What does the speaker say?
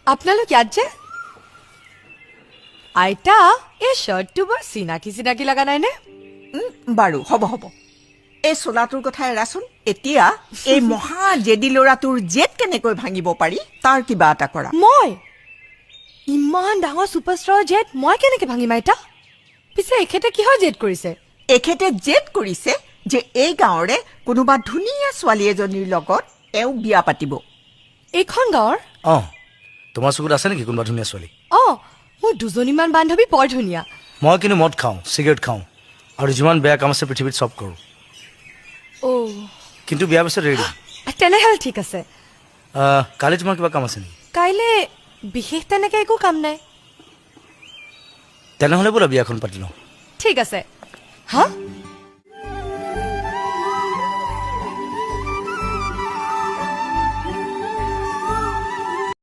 আপোনালোক ইয়াত যে আইতা এই শ্বাৰ্টটো বৰ চিনাকি চিনাকি লগা নাইনে বাৰু হ'ব এই চোলাটোৰ কথা এৰাচোন এতিয়া এই মহা জেদি ল'ৰাটোৰ জেদ কেনেকৈ ভাঙিব পাৰি তাৰ কিবা এটা কৰা মই ইমান ডাঙৰ ছুপাৰষ্টাৰৰ জেদ মই কেনেকে ভাঙিম আইতা পিছে এখেতে কিহৰ জেদ কৰিছে এখেতে জেদ কৰিছে যে এই গাঁৱৰে কোনোবা ধুনীয়া ছোৱালী এজনীৰ লগত এওঁ বিয়া পাতিব এইখন গাঁৱৰ তোমাৰ চকুত আছে নেকি কোনোবা ধুনীয়া ছোৱালী মোৰ দুজনীমান বান্ধৱী বৰ ধুনীয়া মই কিন্তু মদ খাওঁ চিগাৰেট খাওঁ আৰু যিমান বেয়া কাম আছে পৃথিৱীত চব কৰোঁ কিন্তু বিয়াৰ পিছত ৰেডি তেনেহ'লে ঠিক আছে কালি তোমাৰ কিবা কাম আছে নেকি কাইলৈ বিশেষ তেনেকে একো কাম নাই তেনেহ'লে বোলা বিয়াখন পাতি লওঁ ঠিক আছে হা